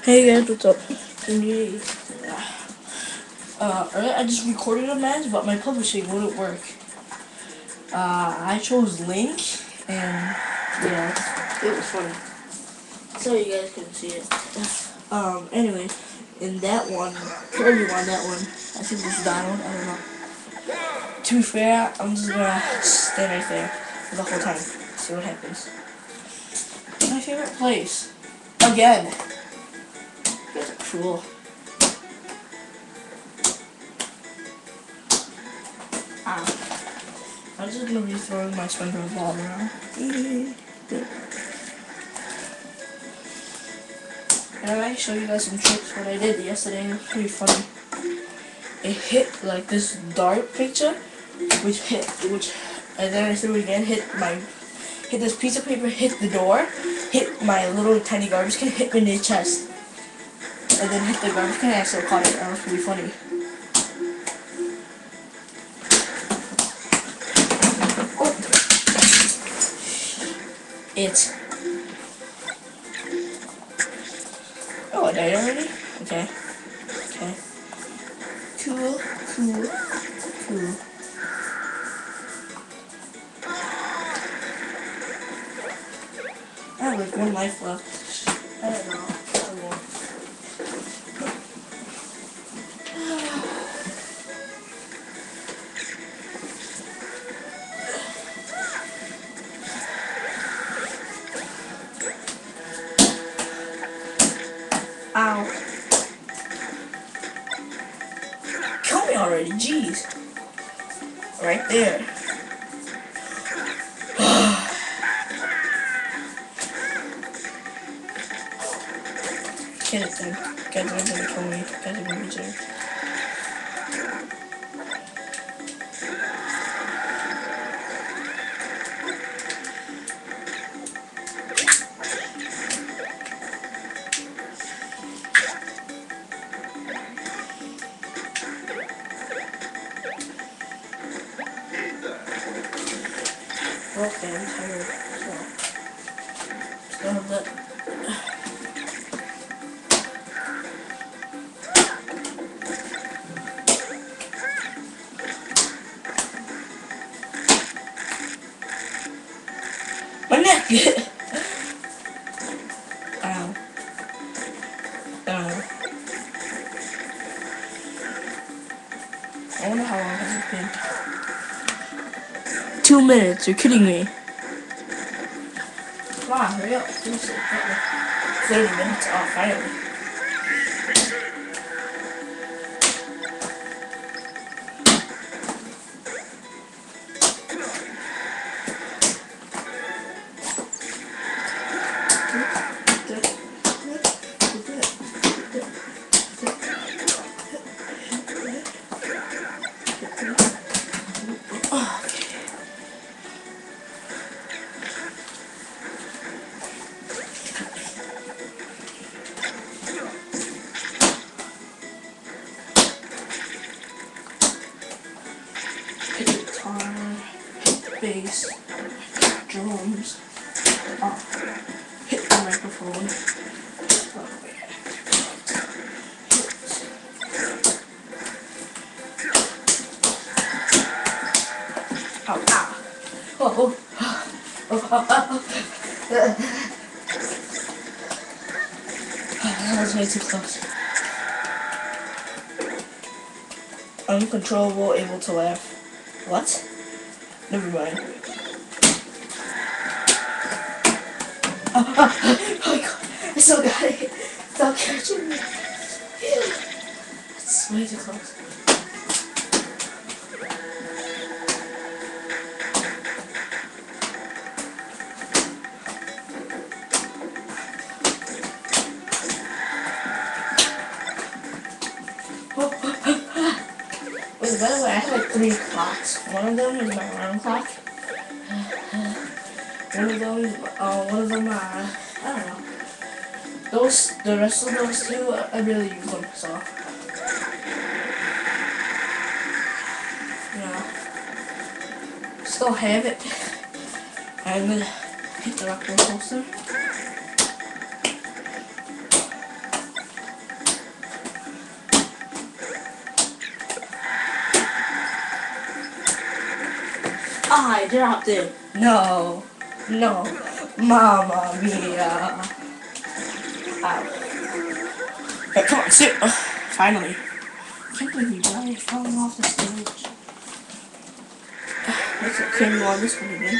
Hey guys, what's up? Today, earlier I just recorded a match, but my publishing wouldn't work. I chose Link, and yeah, it was funny. So you guys couldn't see it. Anyway, in that one, Kirby won that one. I think this is Donald, I don't know. To be fair, I'm just gonna stand right there the whole time, see what happens. My favorite place. Again. You guys are cruel. I'm just gonna be throwing my SpongeBob ball around. And I might show you guys some tricks what I did yesterday. It was pretty funny. It hit like this dart picture, and then I threw it again. Hit this piece of paper, hit the door, hit my little tiny garbage can, hit me in the chest, and then hit the garbage can. And I still caught it. That was pretty funny. Oh, I died already? Okay. Okay. Cool. I have like one life left. I don't know. Ow. Kill me already, jeez. Right there. Get it then. Guys are gonna kill me. Guys are gonna be jerks. Okay, I'm tired. So, still have that. My neck! Ow. Ow. I wonder how long has it been. 2 minutes, you're kidding me. Come on, hurry up. Finish it. 30 minutes off, finally. Hit the guitar, hit the bass, drums, hit the microphone. Ow, ow. That was way too close. Uncontrollable, able to laugh. What? Never mind. Oh my god, I still got it. Stop catching me. That's way too close. Wait, by the way, I have like 3 clocks. One of them is my alarm clock. One of them, I don't know. The rest of those 2, I really use them, so. Yeah. Still have it. I'm gonna hit the rock roller coaster. Ah, I dropped it. No. No. Mamma mia. Ow. Right, come on, sit. Finally. I can't believe you died falling off the stage. Let's okay, you want this one again.